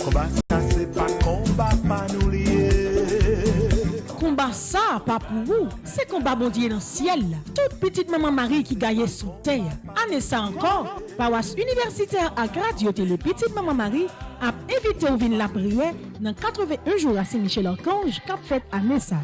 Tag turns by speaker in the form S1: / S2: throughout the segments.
S1: Combat ça c'est pas combat pas nous lier.
S2: Combat ça, pas pour vous, c'est combat bon Dieu dans le ciel. Toute petite maman Marie qui gagne sous terre. Année ça encore, paroisse universitaire à Radio Télé Petite Maman Marie a invité au vin la prière dans 81 jours à Saint-Michel-Archange qu'a fait année ça.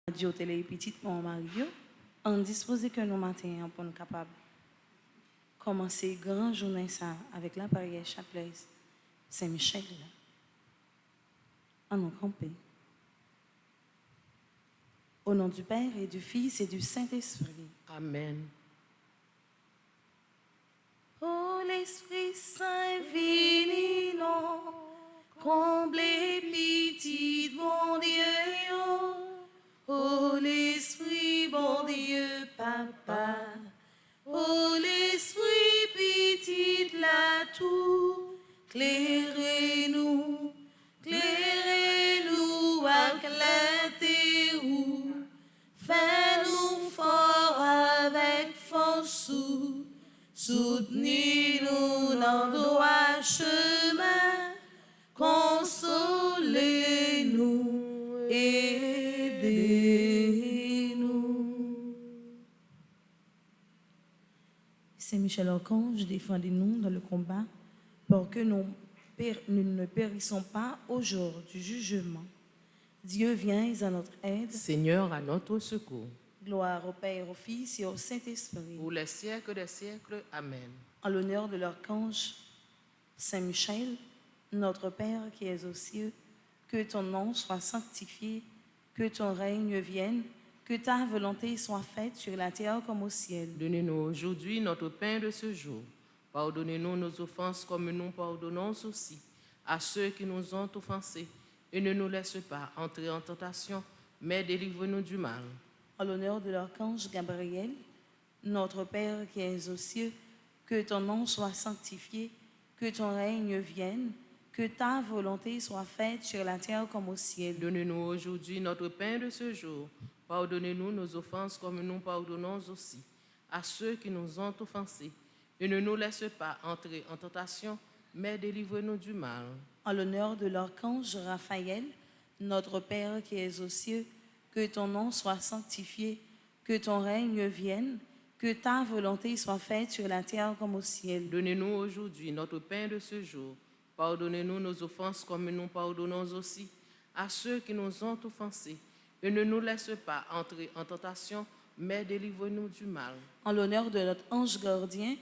S3: Radio Télé Petite Maman Marie, on dispose que nous matin pour nous capables commencer grand journée ça avec la prière chapelet Saint-Michel. En nous camper. Au nom du Père et du Fils et du Saint-Esprit.
S4: Amen.
S3: Oh l'Esprit Saint vini non, comblez petit bon Dieu. Oh l'Esprit bon Dieu Papa, oh l'Esprit petit la tout, clairez-nous, clairez-nous avec la terre, fais-nous fort avec force, soutenez-nous dans droit chemin, consolez-nous et Saint-Michel-Archange, défendez-nous dans le combat pour que nous ne périssons pas au jour du jugement. Dieu vient à notre aide.
S4: Seigneur, à notre secours.
S3: Gloire au Père, au Fils et au Saint-Esprit.
S4: Pour les siècles des siècles. Amen.
S3: En l'honneur de l'archange Saint-Michel, notre Père qui es aux cieux, que ton nom soit sanctifié, que ton règne vienne, que ta volonté soit faite sur la terre comme au ciel.
S4: Donnez-nous aujourd'hui notre pain de ce jour. Pardonnez-nous nos offenses comme nous pardonnons aussi à ceux qui nous ont offensés. Et ne nous laisse pas entrer en tentation, mais délivre-nous du mal.
S3: En l'honneur de l'archange Gabriel, notre Père qui es aux cieux, que ton nom soit sanctifié, que ton règne vienne, que ta volonté soit faite sur la terre comme au ciel.
S4: Donnez-nous aujourd'hui notre pain de ce jour. Pardonnez-nous nos offenses comme nous pardonnons aussi à ceux qui nous ont offensés. Et ne nous laisse pas entrer en tentation, mais délivre-nous du mal.
S3: En l'honneur de l'archange Raphaël, notre Père qui es aux cieux, que ton nom soit sanctifié, que ton règne vienne, que ta volonté soit faite sur la terre comme au ciel.
S4: Donnez-nous aujourd'hui notre pain de ce jour. Pardonnez-nous nos offenses comme nous pardonnons aussi à ceux qui nous ont offensés. Et ne nous laisse pas entrer en tentation, mais délivre-nous du mal.
S3: En l'honneur de notre ange gardien,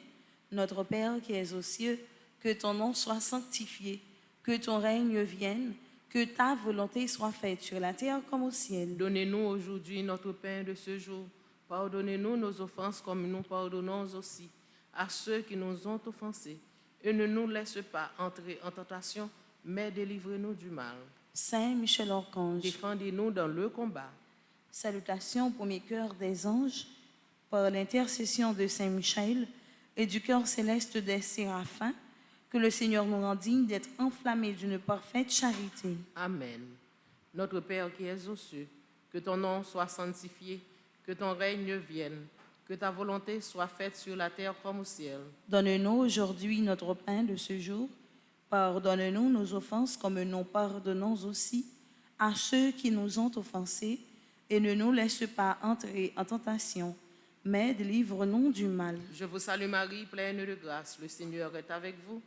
S3: notre Père qui es aux cieux, que ton nom soit sanctifié, que ton règne vienne, que ta volonté soit faite sur la terre comme au ciel.
S4: Donnez-nous aujourd'hui notre pain de ce jour. Pardonnez-nous nos offenses comme nous pardonnons aussi à ceux qui nous ont offensés. Et ne nous laisse pas entrer en tentation, mais délivre-nous du mal.
S3: Saint Michel-Archange,
S4: défendez-nous dans le combat.
S3: Salutations au premier cœur des anges, par l'intercession de Saint Michel et du cœur céleste des séraphins, que le Seigneur nous rend dignes d'être enflammés d'une parfaite charité.
S4: Amen. Notre Père qui es aux cieux, que ton nom soit sanctifié, que ton règne vienne, que ta volonté soit faite sur la terre comme au ciel.
S3: Donne-nous aujourd'hui notre pain de ce jour. Pardonne-nous nos offenses comme nous pardonnons aussi à ceux qui nous ont offensés, et ne nous laisse pas entrer en tentation, mais délivre-nous du mal.
S4: Je vous salue Marie, pleine de grâce, le Seigneur est avec vous.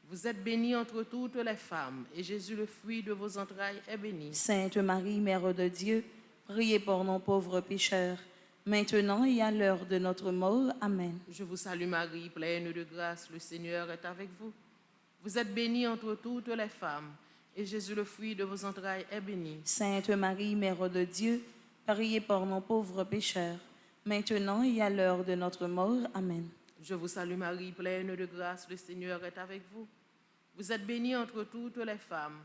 S4: Vous êtes bénie entre toutes les femmes, et Jésus, le fruit de vos entrailles, est béni.
S3: Sainte Marie, Mère de Dieu, priez pour nos pauvres pécheurs, maintenant et à l'heure de notre mort. Amen.
S4: Je vous salue Marie, pleine de grâce, le Seigneur est avec vous. Vous êtes bénie entre toutes les femmes, et Jésus, le fruit de vos entrailles, est béni.
S3: Sainte Marie, Mère de Dieu, priez pour nos pauvres pécheurs, maintenant et à l'heure de notre mort. Amen.
S4: Je vous salue Marie, pleine de grâce, le Seigneur est avec vous. Vous êtes bénie entre toutes les femmes,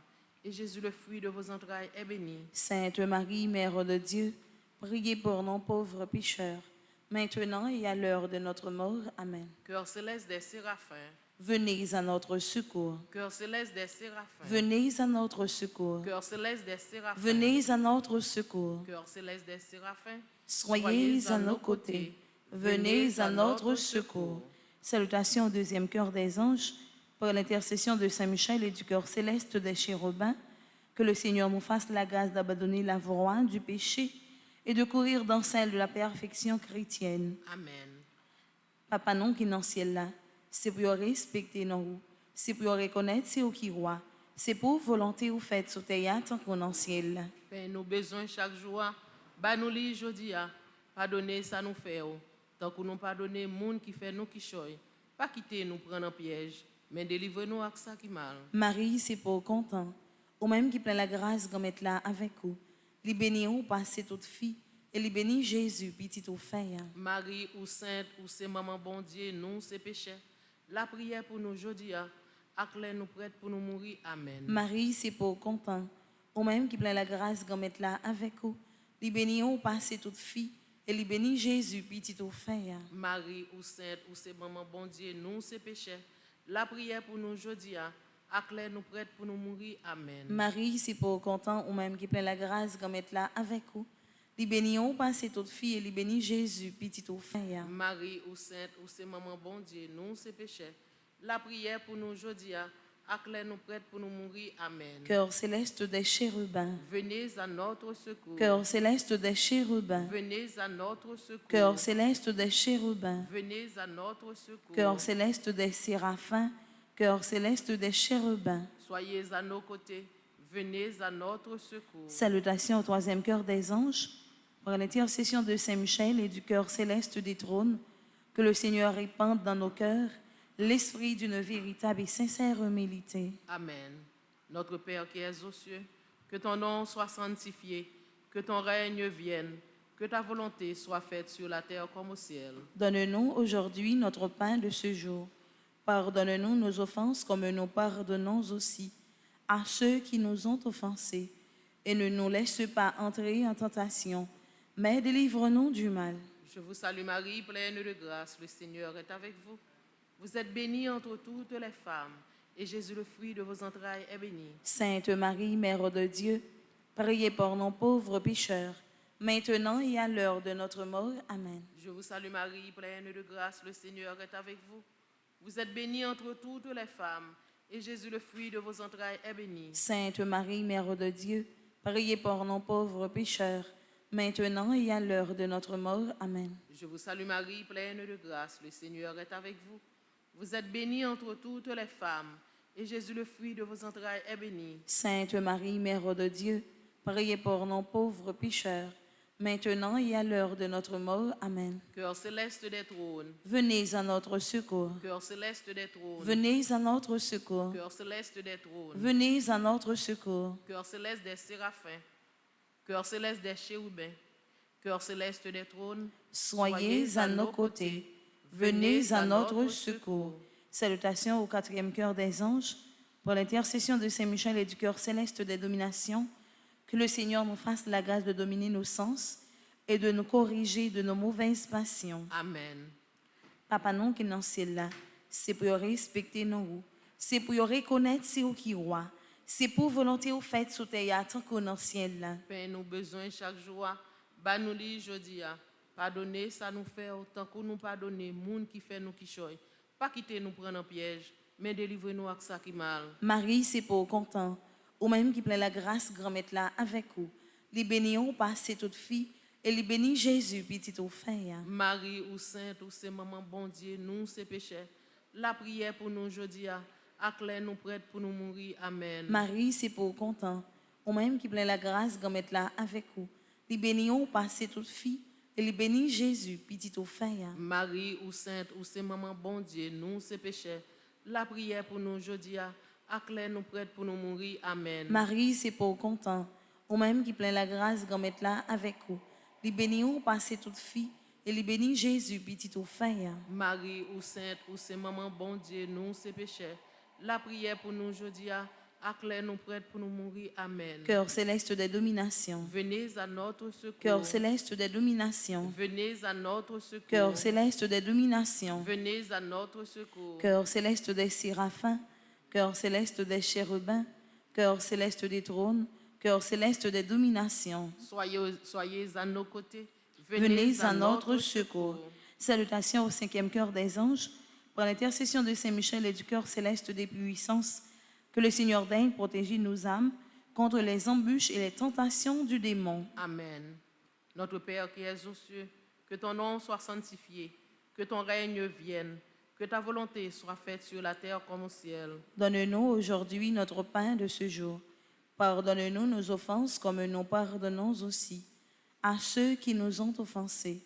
S4: et Jésus, le fruit de vos entrailles, est béni.
S3: Sainte Marie, Mère de Dieu, priez pour nous pauvres pécheurs, maintenant et à l'heure de notre mort. Amen.
S4: Cœur céleste des séraphins,
S3: Venez à notre secours.
S4: cœur céleste des séraphins,
S3: Venez à notre secours.
S4: cœur céleste des séraphins,
S3: Venez à notre secours.
S4: cœur céleste des séraphins,
S3: Soyez à nos côtés. Venez à notre secours. Salutations au deuxième cœur des anges, par l'intercession de Saint Michel et du cœur céleste des chérubins, que le Seigneur nous fasse la grâce d'abandonner la voie du péché et de courir dans celle de la perfection chrétienne.
S4: Amen.
S3: Papa non qui est dans le ciel là, c'est pour respecter nous, c'est pour reconnaître c'est au qui roi, c'est pour volonté ou faites sous terre tant qu'on dans le ciel là.
S4: Père, nous besoin chaque jour, bah nous li jodi a, pardonner ça nous fait, tant que nous pardonner monde qui fait nous qui choy, pas quitter nous prendre en piège, mais délivre-nous avec ça qui mal.
S3: Marie, c'est pour content, ou même qui plein la grâce qu'on mette là avec vous. Li béni ou passer toute fille, et li béni Jésus, petit ou fait.
S4: Marie ou sainte ou c'est maman bon Dieu, nous c'est péché. La prière pour nous jodi a, acclare nous prête pour nous mourir. Amen.
S3: Marie, c'est pour content, ou même qui plein la grâce qu'on mette là avec vous. Li béni ou passer toute fille, et li béni Jésus, petit ou fait.
S4: Marie ou sainte ou c'est maman bon Dieu, nous c'est péché. La prière pour nous jodi a, acclare nous prête pour nous mourir. Amen.
S3: Marie, c'est pour content, ou même qui plein la grâce qu'on mette là avec vous. Li béni ou passer toute fille, et li béni Jésus, petit ou fait.
S4: Marie ou sainte ou c'est maman bon Dieu, nous c'est péché. La prière pour nous jodi a, acclare nous prête pour nous mourir. Amen.
S3: Cœur céleste des chérubins.
S4: Venez à notre secours.
S3: Cœur céleste des chérubins.
S4: Venez à notre secours.
S3: Cœur céleste des chérubins.
S4: Venez à notre secours.
S3: Cœur céleste des séraphins. Cœur céleste des chérubins.
S4: Soyez à nos côtés. Venez à notre secours.
S3: Salutations au troisième cœur des anges. Par l'intercession de Saint Michel et du cœur céleste des trônes, que le Seigneur répande dans nos cœurs l'esprit d'une véritable et sincère humilité.
S4: Amen. Notre Père qui es aux cieux, que ton nom soit sanctifié, que ton règne vienne, que ta volonté soit faite sur la terre comme au ciel.
S3: Donne-nous aujourd'hui notre pain de ce jour. Pardonne-nous nos offenses comme nous pardonnons aussi à ceux qui nous ont offensés. Et ne nous laisse pas entrer en tentation, mais délivre-nous du mal.
S4: Je vous salue Marie, pleine de grâce, le Seigneur est avec vous. Vous êtes bénie entre toutes les femmes, et Jésus, le fruit de vos entrailles, est béni.
S3: Sainte Marie, Mère de Dieu, priez pour nos pauvres pécheurs, maintenant et à l'heure de notre mort. Amen.
S4: Je vous salue Marie, pleine de grâce, le Seigneur est avec vous. Vous êtes bénie entre toutes les femmes, et Jésus, le fruit de vos entrailles, est béni.
S3: Sainte Marie, Mère de Dieu, priez pour nos pauvres pécheurs, maintenant et à l'heure de notre mort. Amen.
S4: Je vous salue Marie, pleine de grâce, le Seigneur est avec vous. Vous êtes bénie entre toutes les femmes, et Jésus, le fruit de vos entrailles, est béni.
S3: Sainte Marie, Mère de Dieu, priez pour nos pauvres pécheurs, maintenant et à l'heure de notre mort. Amen.
S4: Cœur céleste des trônes,
S3: Venez à notre secours.
S4: cœur céleste des trônes,
S3: Venez à notre secours.
S4: cœur céleste des trônes,
S3: Venez à notre secours.
S4: cœur céleste des séraphins, cœur céleste des chérubins, cœur céleste des trônes,
S3: Soyez à nos côtés. Venez à notre secours. Salutations au quatrième cœur des anges. Pour l'intercession de Saint Michel et du cœur céleste des dominations, que le Seigneur nous fasse la grâce de dominer nos sens et de nous corriger de nos mauvaises passions.
S4: Amen.
S3: Papa non qui est dans le ciel là, c'est pour respecter nous, c'est pour reconnaître c'est où qui roi, c'est pour volonté au fait sous terre tant qu'on est dans le ciel là.
S4: Père, nous besoin chaque jour, bah nous li jodi a, pardonner ça nous fait autant que nous pardonner monde qui fait nous qui choy. Pas quitter nous prendre en piège, mais délivrer-nous avec ça qui mal.
S3: Marie, c'est pour content, ou même qui plein la grâce grand-mère là avec vous. Les bénions passer toute fille, et les bénis Jésus, petit au fait.
S4: Marie ou sainte ou c'est maman bon Dieu, nous c'est péché. La prière pour nous jodi a, acclare nous prête pour nous mourir. Amen.
S3: Marie, c'est pour content, ou même qui plein la grâce grand-mère là avec vous. Les bénions passer toute fille, et les bénis Jésus, petit au fait.
S4: Marie ou sainte ou c'est maman bon Dieu, nous c'est péché. La prière pour nous jodi a, acclare nous prête pour nous mourir. Amen.
S3: Marie, c'est pour content, ou même qui plein la grâce grand-mère là avec vous. Les bénions passer toute fille, et les bénis Jésus, petit au fait.
S4: Marie ou sainte ou c'est maman bon Dieu, nous c'est péché. La prière pour nous jodi a, acclare-nous prêtes pour nous mourir. Amen.
S3: Cœur céleste des dominations.
S4: Venez à notre secours.
S3: Cœur céleste des dominations.
S4: Venez à notre secours.
S3: Cœur céleste des dominations.
S4: Venez à notre secours.
S3: Cœur céleste des séraphins. Cœur céleste des chérubins. Cœur céleste des trônes. Cœur céleste des dominations.
S4: Soyez à nos côtés.
S3: Venez à notre secours. Salutations au cinquième cœur des anges. Par l'intercession de Saint-Michel et du cœur céleste des puissances, que le Seigneur daigne protéger nos âmes contre les embûches et les tentations du démon.
S4: Amen. Notre Père qui es aux cieux, que ton nom soit sanctifié, que ton règne vienne, que ta volonté soit faite sur la terre comme au ciel.
S3: Donne-nous aujourd'hui notre pain de ce jour. Pardonne-nous nos offenses comme nous pardonnons aussi à ceux qui nous ont offensés.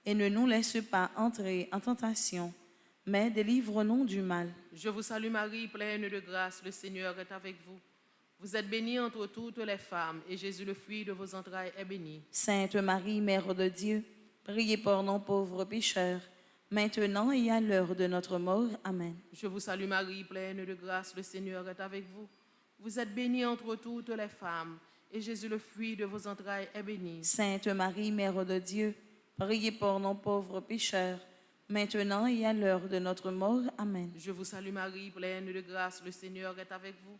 S3: Et ne nous laisse pas entrer en tentation, mais délivre-nous du mal.
S4: Je vous salue Marie, pleine de grâce, le Seigneur est avec vous. Vous êtes bénie entre toutes les femmes, et Jésus, le fruit de vos entrailles, est béni.
S3: Sainte Marie, Mère de Dieu, priez pour nous pauvres pécheurs, maintenant et à l'heure de notre mort. Amen.
S4: Je vous salue Marie, pleine de grâce, le Seigneur est avec vous. Vous êtes bénie entre toutes les femmes, et Jésus, le fruit de vos entrailles, est béni.
S3: Sainte Marie, Mère de Dieu, priez pour nous pauvres pécheurs, maintenant et à l'heure de notre mort. Amen.
S4: Je vous salue Marie, pleine de grâce, le Seigneur est avec vous.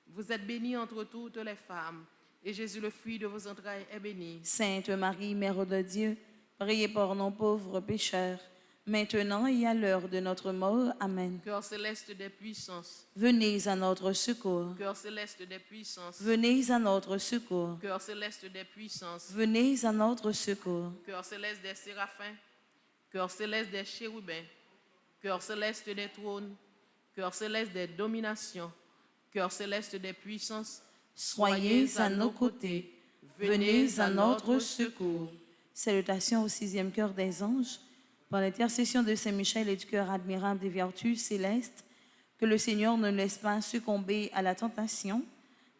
S4: Vous êtes bénie entre toutes les femmes, et Jésus, le fruit de vos entrailles, est béni.
S3: Sainte Marie, Mère de Dieu, priez pour nous pauvres pécheurs, maintenant et à l'heure de notre mort. Amen.
S4: Cœur céleste des puissances,
S3: Venez à notre secours.
S4: cœur céleste des puissances,
S3: Venez à notre secours.
S4: cœur céleste des puissances,
S3: Venez à notre secours.
S4: cœur céleste des séraphins, cœur céleste des chérubins, cœur céleste des trônes, cœur céleste des dominations, cœur céleste des puissances,
S3: Soyez à nos côtés. Venez à notre secours. Salutations au sixième cœur des anges. Par l'intercession de Saint-Michel et du cœur admirable des vertus célestes, que le Seigneur ne laisse pas succomber à la tentation,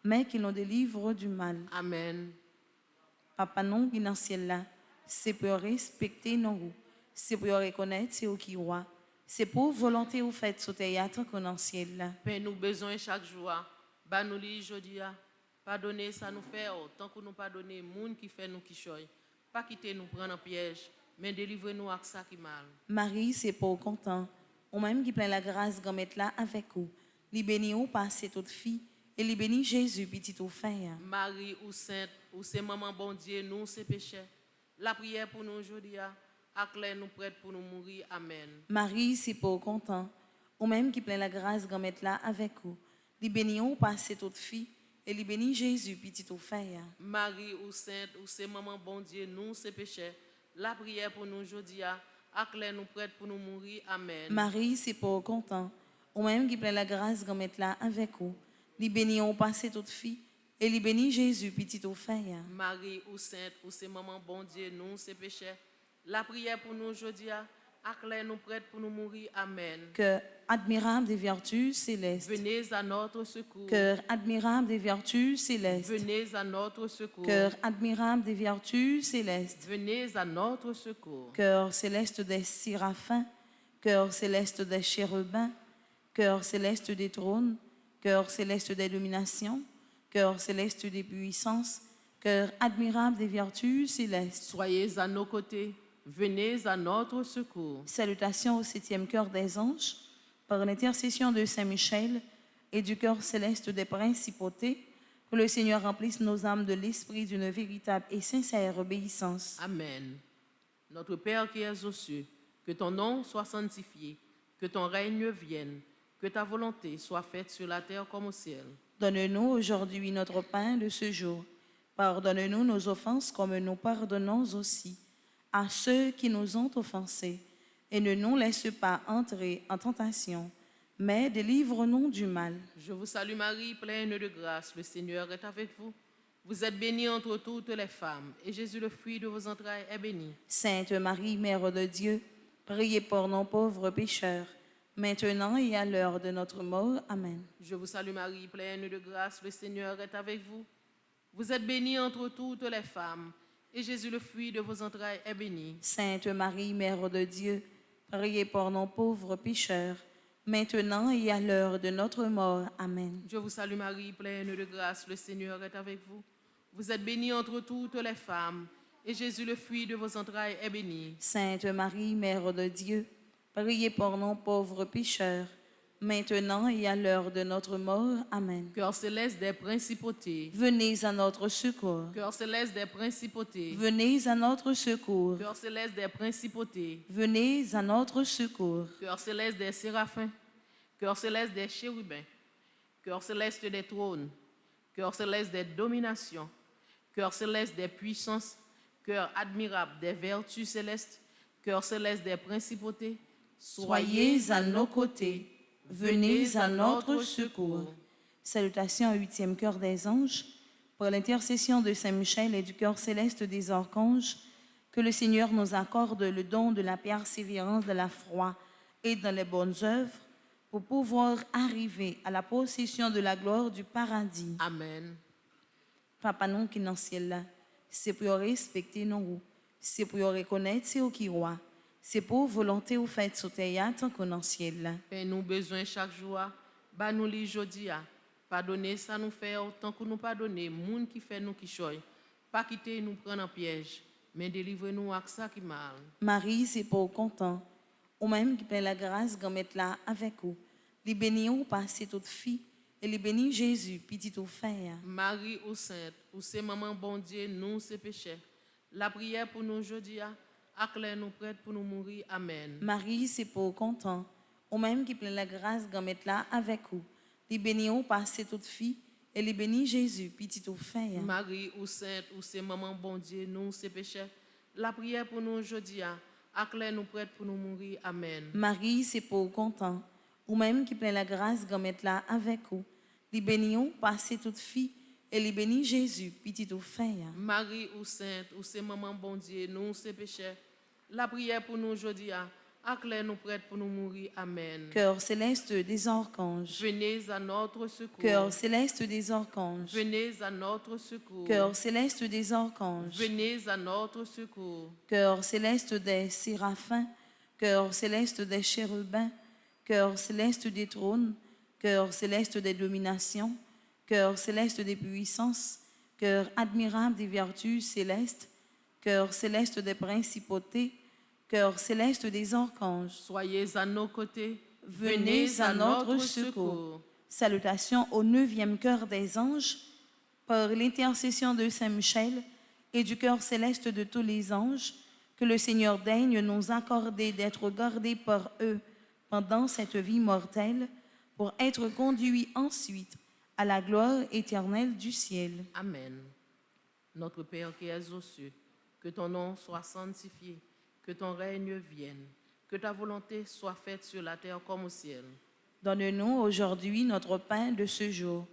S3: mais qu'il nous délivre du mal.
S4: Amen.
S3: Papa non qui dans le ciel là, c'est pour respecter nos, c'est pour reconnaître c'est au qui roi, c'est pour volonté ou fait sur terre tant qu'on dans le ciel là.
S4: Paix nous besoin chaque jour. Bah nous li jodi a. Pardonnez ça nous fait tant que nous pardonner moun qui fait nous qui choy. Pas quitter nous prendre en piège, mais délivrez-nous avec ça qui mal.
S3: Marie, c'est pour content, ou même qui plein la grâce grand mettre là avec vous. Li béni ou passer toute fille, et li béni Jésus petit ou frère.
S4: Marie ou sainte, ou c'est maman bon Dieu, nous c'est péché. La prière pour nous aujourd'hui a. Acclare nous prêtes pour nous mourir. Amen.
S3: Marie, c'est pour content, ou même qui plein la grâce grand mettre là avec vous. Li béni ou passer toute fille, et li béni Jésus petit ou frère.
S4: Marie ou sainte, ou c'est maman bon Dieu, nous c'est péché. La prière pour nous aujourd'hui a. Acclare nous prêtes pour nous mourir. Amen.
S3: Marie, c'est pour content, ou même qui plein la grâce grand mettre là avec vous. Li béni ou passer toute fille, et li béni Jésus petit ou frère.
S4: Marie ou sainte, ou c'est maman bon Dieu, nous c'est péché. La prière pour nous aujourd'hui a. Acclare nous prêtes pour nous mourir. Amen.
S3: Cœur admirable des vertus célestes.
S4: Venez à notre secours.
S3: Cœur admirable des vertus célestes.
S4: Venez à notre secours.
S3: Cœur admirable des vertus célestes.
S4: Venez à notre secours.
S3: Cœur céleste des séraphins. Cœur céleste des chérubins. Cœur céleste des trônes. Cœur céleste des dominations. Cœur céleste des puissances. Cœur admirable des vertus célestes.
S4: Soyez à nos côtés. Venez à notre secours.
S3: Salutations au septième cœur des anges. Par l'intercession de Saint-Michel et du cœur céleste des principautés, que le Seigneur remplisse nos âmes de l'esprit d'une véritable et sincère obéissance.
S4: Amen. Notre Père qui es aux cieux, que ton nom soit sanctifié, que ton règne vienne, que ta volonté soit faite sur la terre comme au ciel.
S3: Donne-nous aujourd'hui notre pain de ce jour. Pardonne-nous nos offenses comme nous pardonnons aussi à ceux qui nous ont offensés. Et ne nous laisse pas entrer en tentation, mais délivre-nous du mal.
S4: Je vous salue Marie, pleine de grâce, le Seigneur est avec vous. Vous êtes bénie entre toutes les femmes, et Jésus, le fruit de vos entrailles, est béni.
S3: Sainte Marie, Mère de Dieu, priez pour nos pauvres pécheurs, maintenant et à l'heure de notre mort. Amen.
S4: Je vous salue Marie, pleine de grâce, le Seigneur est avec vous. Vous êtes bénie entre toutes les femmes, et Jésus, le fruit de vos entrailles, est béni.
S3: Sainte Marie, Mère de Dieu, priez pour nos pauvres pécheurs, maintenant et à l'heure de notre mort. Amen.
S4: Je vous salue Marie, pleine de grâce, le Seigneur est avec vous. Vous êtes bénie entre toutes les femmes, et Jésus, le fruit de vos entrailles, est béni.
S3: Sainte Marie, Mère de Dieu, priez pour nous pauvres pécheurs, maintenant et à l'heure de notre mort. Amen.
S4: Cœur céleste des principautés,
S3: Venez à notre secours.
S4: cœur céleste des principautés,
S3: Venez à notre secours.
S4: cœur céleste des principautés,
S3: Venez à notre secours.
S4: cœur céleste des séraphins, cœur céleste des chérubins, cœur céleste des trônes, cœur céleste des dominations, cœur céleste des puissances, cœur admirable des vertus célestes, cœur céleste des principautés,
S3: Soyez à nos côtés. Venez à notre secours. Salutations au 8e cœur des anges. Par l'intercession de Saint Michel et du cœur céleste des archanges, que le Seigneur nous accorde le don de la persévérance de la foi et dans les bonnes œuvres pour pouvoir arriver à la possession de la gloire du paradis.
S4: Amen.
S3: Papa nous qui est dans le ciel là, c'est pour respecter nous, c'est pour reconnaître c'est qui roi, c'est pour volonté ou fait sur terre tant qu'on dans le ciel là.
S4: Et nous besoin chaque jour, bah nous li jodi a. Pardonner ça nous fait autant que nous pardonner moun qui fait nous qui choy. Pas quitter nous prendre en piège, mais délivre-nous avec ça qui mal.
S3: Marie, c'est pour content, ou même qui plein la grâce qu'on mette là avec vous. Les bénis ou passer toute fille, et les bénis Jésus, petit ou frère.
S4: Marie ou sainte, ou c'est maman bon Dieu, nous c'est péché. La prière pour nous jodi a, acclare nous prête pour nous mourir. Amen.
S3: Marie, c'est pour content, ou même qui plein la grâce qu'on mette là avec vous. Les bénis ou passer toute fille, et les bénis Jésus, petit ou frère.
S4: Marie ou sainte, ou c'est maman bon Dieu, nous c'est péché. La prière pour nous jodi a, acclare nous prête pour nous mourir. Amen.
S3: Marie, c'est pour content, ou même qui plein la grâce qu'on mette là avec vous. Les bénis ou passer toute fille, et les bénis Jésus, petit ou frère.
S4: Marie ou sainte, ou c'est maman bon Dieu, nous c'est péché. La prière pour nous jodi a, acclare nous prête pour nous mourir. Amen.
S3: Cœur céleste des archanges.
S4: Venez à notre secours.
S3: Cœur céleste des archanges.
S4: Venez à notre secours.
S3: Cœur céleste des archanges.
S4: Venez à notre secours.
S3: Cœur céleste des séraphins. Cœur céleste des chérubins. Cœur céleste des trônes. Cœur céleste des dominations. Cœur céleste des puissances. Cœur admirable des vertus célestes. Cœur céleste des principautés. Cœur céleste des archanges.
S4: Soyez à nos côtés.
S3: Venez à notre secours. Salutations au 9e cœur des anges, par l'intercession de Saint Michel et du cœur céleste de tous les anges, que le Seigneur daigne nous accorder d'être gardés par eux pendant cette vie mortelle, pour être conduits ensuite à la gloire éternelle du ciel.
S4: Amen. Notre Père qui es aux cieux, que ton nom soit sanctifié, que ton règne vienne, que ta volonté soit faite sur la terre comme au ciel.
S3: Donne-nous aujourd'hui notre pain de ce jour.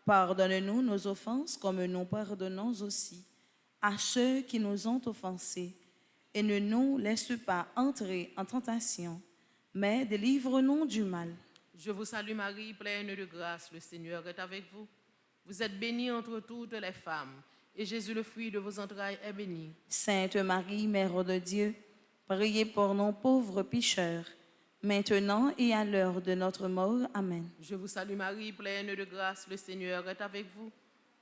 S3: Pardonne-nous nos offenses comme nous pardonnons aussi à ceux qui nous ont offensés. Et ne nous laisse pas entrer en tentation, mais délivre-nous du mal.
S4: Je vous salue Marie, pleine de grâce, le Seigneur est avec vous. Vous êtes bénie entre toutes les femmes, et Jésus, le fruit de vos entrailles, est béni.
S3: Sainte Marie, Mère de Dieu, priez pour nous pauvres pécheurs, maintenant et à l'heure de notre mort. Amen.
S4: Je vous salue Marie, pleine de grâce, le Seigneur est avec vous.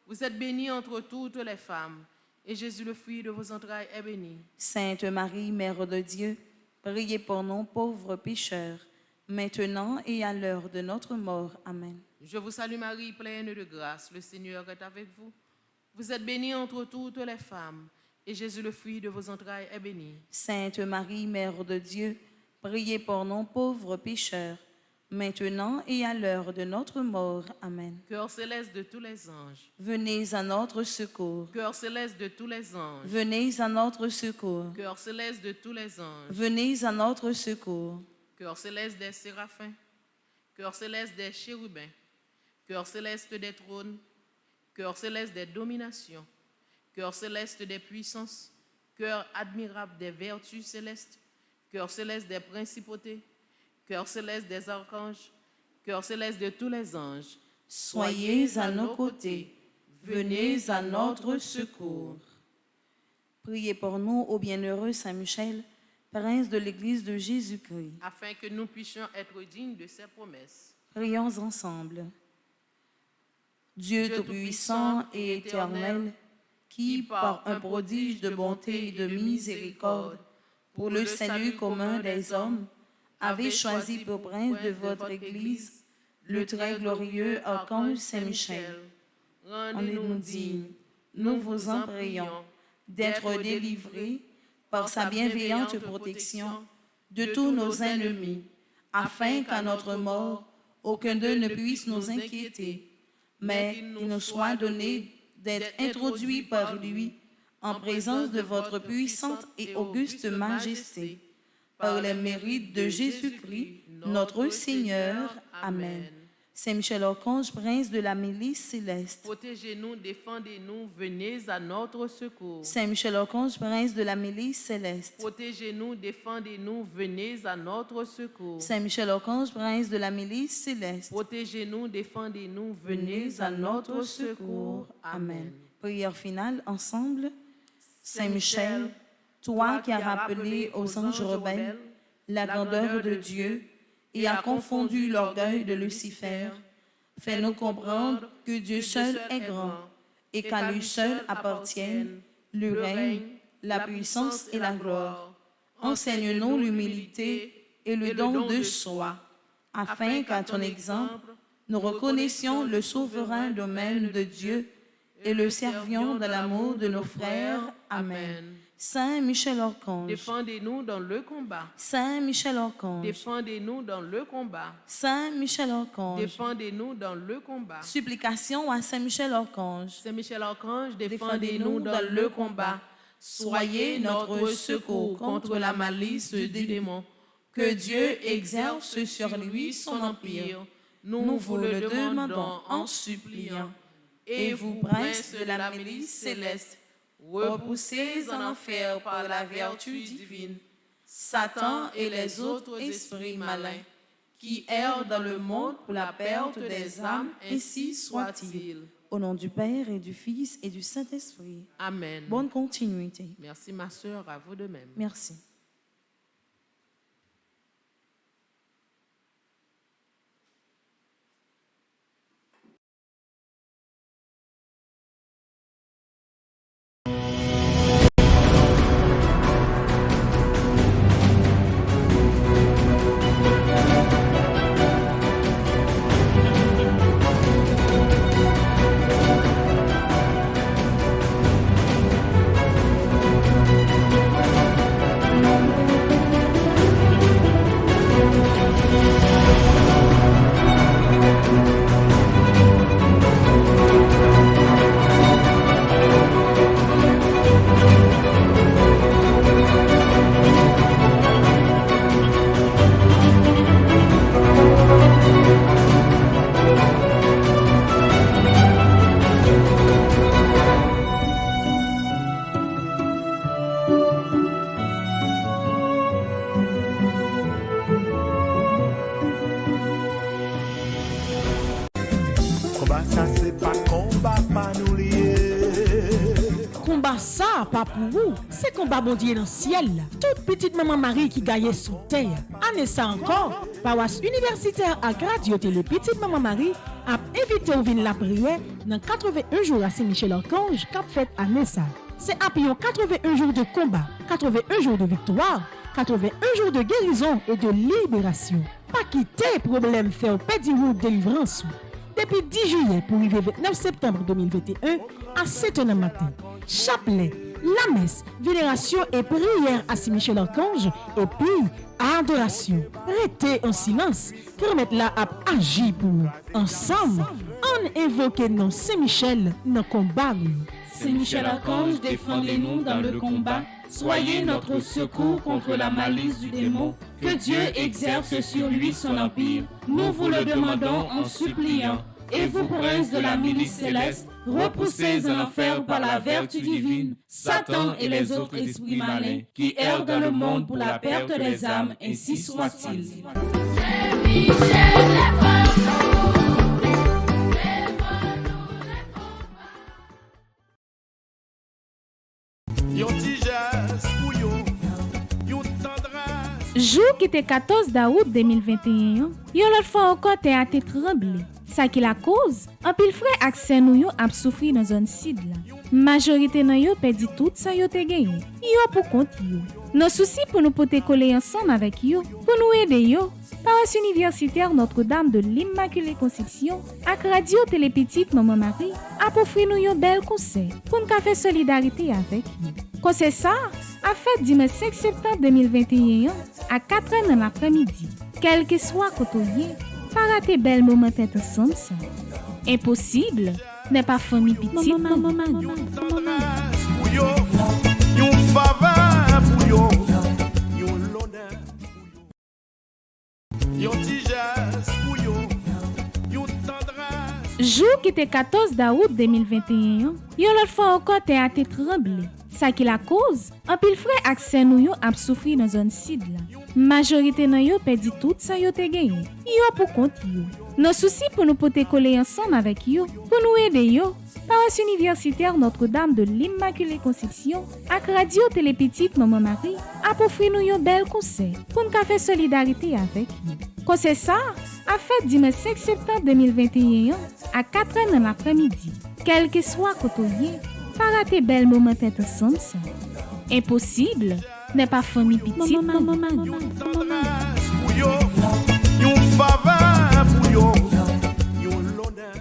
S4: Vous êtes bénie entre toutes les femmes, et Jésus, le fruit de vos entrailles, est béni.
S3: Sainte Marie, Mère de Dieu, priez pour nous pauvres pécheurs, maintenant et à l'heure de notre mort. Amen.
S4: Je vous salue Marie, pleine de grâce, le Seigneur est avec vous. Vous êtes bénie entre toutes les femmes, et Jésus, le fruit de vos entrailles, est béni.
S3: Sainte Marie, Mère de Dieu, priez pour nous pauvres pécheurs, maintenant et à l'heure de notre mort. Amen.
S4: Cœur céleste de tous les anges,
S3: Venez à notre secours.
S4: cœur céleste de tous les anges,
S3: Venez à notre secours.
S4: cœur céleste de tous les anges,
S3: Venez à notre secours.
S4: cœur céleste des séraphins, cœur céleste des chérubins, cœur céleste des trônes, cœur céleste des dominations, cœur céleste des puissances, cœur admirable des vertus célestes, cœur céleste des principautés, cœur céleste des archanges, cœur céleste de tous les anges.
S3: Soyez à nos côtés. Venez à notre secours. Priez pour nous, ô bienheureux Saint Michel, Prince de l'Église de Jésus-Christ.
S4: afin que nous puissions être dignes de ses promesses.
S3: Prions ensemble. Dieu Tout-Puissant et éternel, qui, par un prodige de bonté et de miséricorde, pour le salut commun des hommes, avez choisi pour prince de votre Église le très glorieux archange Saint-Michel. Rendez-nous dignes, nous vous en prions, d'être délivrés par sa bienveillante protection de tous nos ennemis, afin qu'à notre mort, aucun d'eux ne puisse nous inquiéter, mais qu'il nous soit donné d'être introduits par lui en présence de votre puissante et auguste majesté, par les mérites de Jésus-Christ, notre Seigneur. Amen. Saint Michel Archange, prince de la milice céleste.
S4: Protégez-nous, défendez-nous, venez à notre secours.
S3: Saint Michel Archange, prince de la milice céleste.
S4: Protégez-nous, défendez-nous, venez à notre secours.
S3: Saint Michel Archange, prince de la milice céleste.
S4: Protégez-nous, défendez-nous,
S3: Venez à notre secours. Amen. Prière finale ensemble. Saint Michel, toi qui as rappelé aux anges rebelles la grandeur de Dieu et as confondu l'orgueil de Lucifer, fais-nous comprendre que Dieu seul est grand et qu'à lui seul appartiennent le règne, la puissance et la gloire. Enseigne-nous l'humilité et le don de soi, afin qu'à ton exemple, nous reconnaissions le souverain domaine de Dieu et le servions dans l'amour de nos frères. Amen. Saint Michel Archange,
S4: Défendez-nous dans le combat.
S3: Saint Michel Archange,
S4: Défendez-nous dans le combat.
S3: Saint Michel Archange.
S4: Défendez-nous dans le combat.
S3: Supplication à Saint Michel Archange.
S4: Saint Michel Archange, défendez-nous dans le combat. Soyez notre secours contre la malice du démon. Que Dieu exerce sur lui son empire. Nous vous le demandons en suppliant. Et vous, princes de la milice céleste, repoussés en enfer par la vertu divine, Satan et les autres esprits malins qui errent dans le monde pour la perte des âmes, ainsi soit-il.
S3: Au nom du Père et du Fils et du Saint-Esprit.
S4: Amen.
S3: Bonne continuité.
S4: Merci ma sœur, à vous de même.
S3: Merci.
S1: Combat ça c'est pas combat pas nous lier.
S2: Combat ça, pas pour vous, c'est combat bon Dieu dans le ciel. Toute petite maman Marie qui gagne sous terre. Année ça encore, paroisse universitaire à Radio Télé Petite Maman Marie a invité au vin la prière dans 81 jours à Saint-Michel Archange qu'a fait année ça. C'est appuyé 81 jours de combat, 81 jours de victoire, 81 jours de guérison et de libération. Pas quitter problème fait au pédi route délivrance. Depuis 10 juillet pour arriver 29 septembre 2021 à 7h du matin. Chapelet, la messe, vénération et prière à Saint-Michel Archange et puis adoration. Restez en silence, permettre là à agir pour nous. Ensemble, on invoque non Saint-Michel dans le combat.
S5: Saint-Michel Archange, défendez-nous dans le combat. Soyez notre secours contre la malice du démon. Que Dieu exerce sur lui son empire. Nous vous le demandons en suppliant. Et vous, princes de la milice céleste, repoussés en enfer par la vertu divine, Satan et les autres esprits malins qui errent dans le monde pour la perte des âmes, ainsi soit-il.
S1: Yon ti geste pour yo, yon tendance
S6: Jour qui était 14 août 2021, yo l'autre fois encore te a te tremblé. Ça qui la cause, en pile frère accès nous yo a souffri dans zone sud là. Majorité nan yo perdu tout ça yo te gagné. Yo pour compte yo. Nos soucis pour nous poter coller ensemble avec yo, pour nous aider yo. Paroisse universitaire Notre-Dame de l'Immaculée Conception ak radio Télé Petite Maman Marie a offrir nous yo bel conseil pour nous faire solidarité avec yo. Conseil ça a fait dimanche 5 septembre 2021 à 4h dans l'après-midi. Quel que soit côté, pas rater bel moment ensemble ça. Impossible n'est pas famille petite maman Marie.
S1: Pour yo, yon faveur pour yo, yon l'honneur pour yo, yon petit geste pour yo, yon tendresse.
S6: Jour qui était 14 août 2021, yo l'autre fois encore te a te tremblé. Ça qui la cause, en pile frère accès nous yo a souffri dans zone sud là. Majorité nan yo perdu tout ça yo te gagné. Yo pour compte yo. Nos soucis pour nous poter coller ensemble avec yo, pour nous aider yo. Paroisse universitaire Notre-Dame de l'Immaculée Conception ak radio Télé Petite Maman Marie a offrir nous yo bel conseil pour nous faire solidarité avec yo. Conseil ça a fait dimanche 5 septembre 2021 à 4h dans l'après-midi. Quel que soit côté, pas rater bel moment ensemble ça. Impossible n'est pas famille petite maman Marie.
S1: Yon tendresse pour yo, yon faveur pour yo, yon l'honneur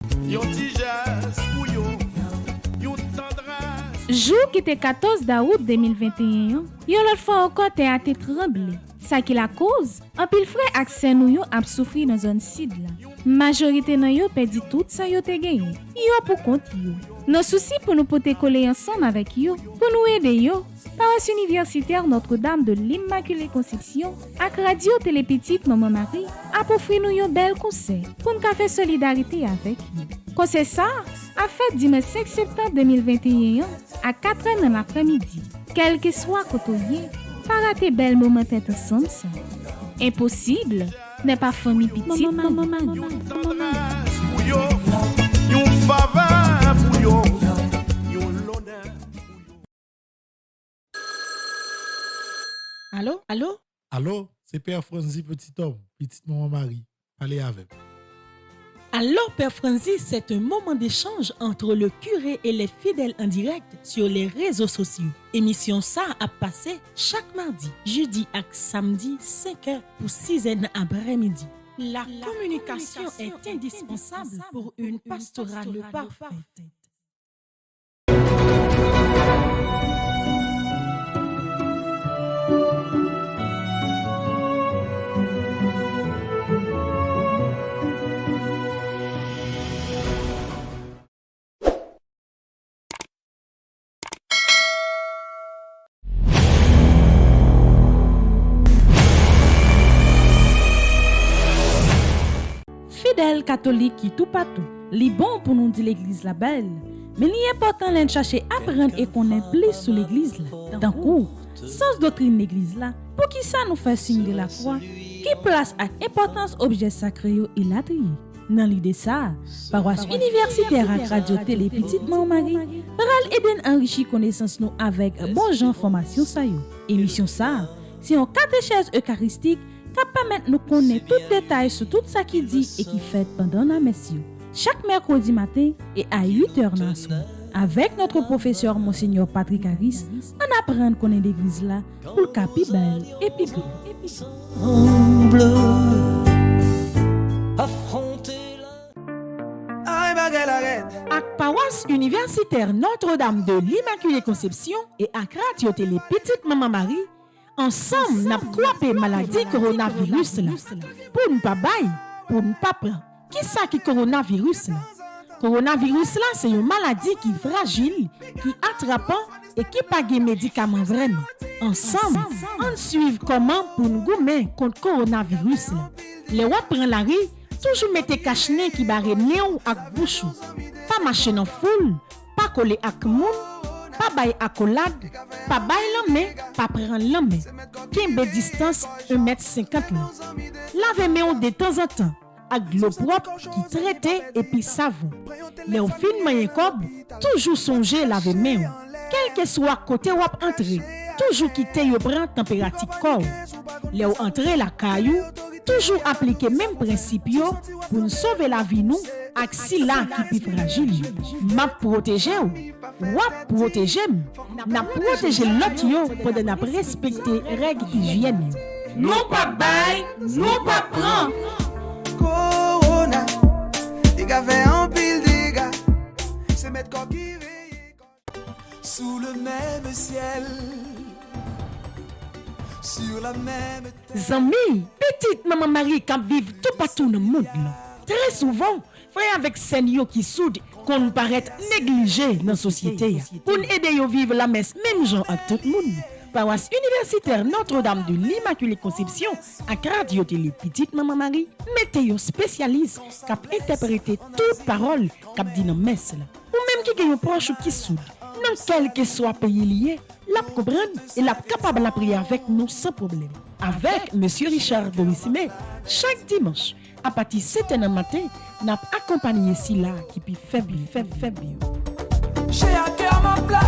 S1: pour yo, yon petit geste pour yo, yon tendresse.
S6: Jour qui était 14 août 2021, yo l'autre fois encore te a te tremblé. Ça qui la cause, en pile frère accès nous yo a souffri dans zone sud là. Majorité nan yo perdu tout ça yo te gagné. Yo pour compte yo. Nos soucis pour nous poter coller ensemble avec yo, pour nous aider yo. Paroisse universitaire Notre-Dame de l'Immaculée Conception ak radio Télé Petite Maman Marie a offrir nous yo bel conseil pour nous faire solidarité avec yo. Conseil ça a fait dimanche 5 septembre 2021 à 4h dans l'après-midi. Quel que soit côté, pas rater bel moment ensemble ça. Impossible n'est pas famille petite maman Marie.
S1: Yon tendresse pour yo, yon faveur pour yo, yon l'honneur pour yo.
S2: Allô?
S7: Allô, c'est Père Franzi, petit homme, petite maman Marie. Parlez avec.
S2: Allô, Père Francis, c'est un moment d'échange entre le curé et les fidèles en direct sur les réseaux sociaux. Émission ça a passé chaque mardi, jeudi et samedi 5h pour 6h après-midi. La communication est indispensable pour une pastorale parfaite.
S8: Fidèles catholiques qui tout partout, li bon pour nous dire l'église la belle, mais li important de chercher apprendre et connaître plus sur l'église là. D'un coup, sens doctrine l'église là, pour qui ça nous fait signe de la croix, qui place ak importance objet sacré yo et la trier. Dans l'idée ça, paroisse universitaire à radio Télé Petite Maman Marie, pral aider enrichir connaissance nous avec bon genre formation ça yo. Émission ça, c'est un catéchèse eucharistique qui permet de nous connaître tout détail sur tout ça qui dit et qui fait pendant la messe. Chaque mercredi matin et à 8h dans la soirée. Avec notre professeur Monseigneur Patrick Harris, on apprend à connaître l'église là pour le capi belle et puis
S2: Ak paroisse universitaire Notre-Dame de l'Immaculée Conception et ak radio Télé Petite Maman Marie, ensemble n'a croisé maladie coronavirus là. Pour ne pas bailler, pour ne pas prendre. Qui ça qui coronavirus là? Coronavirus là, c'est une maladie qui est fragile, qui est attrapant et qui pas de médicaments vraiment. Ensemble, on suit comment pour nous gommer contre coronavirus là. Les wap prend la rue, toujours mettez cache-nez qui barre nez ou ak bouche. Pas marcher dans foule, pas coller ak moun, pas bailler accolade, pas bailler la main, pas prendre la main. Kimbe distance 1,50 m. Lavez main de temps en temps avec l'eau propre qui traite et puis savon. Les films moyen cob toujours songer laver main. Quel que soit côté ou entrer, toujours quitter yo prend température corps. Les ou entrer la caillou, toujours appliquer même principe yo pour nous sauver la vie nous ak si la qui plus fragile. M'a protéger ou protéger n'a protéger l'autre yo pour n'a respecter règles hygiène.
S5: Nous pas bail, nous pas prend.
S9: Corona, il a fait un pile dégâts. C'est mettre corps qui veille sous le même ciel. Sur la même terre.
S2: Zami, petite maman Marie qui vive tout partout dans le monde. Très souvent, frère avec Seigneur qui soude qu'on paraît négligé dans la société. Pour aider à vivre la messe même gens à tout le monde. Paroisse universitaire Notre-Dame de l'Immaculée Conception à Radio Télé Petite Maman Marie, mettez un spécialiste qui a interprété toute parole qui a dit dans la messe. Ou même qui a un proche qui soude, dans quel que soit pays lié, l'a comprendre et l'a capable de prier avec nous sans problème. Avec M. Richard Dorisime, chaque dimanche, à partir de 7h du matin, nous accompagné Silla qui peut faire bien.
S9: J'ai à cœur ma place.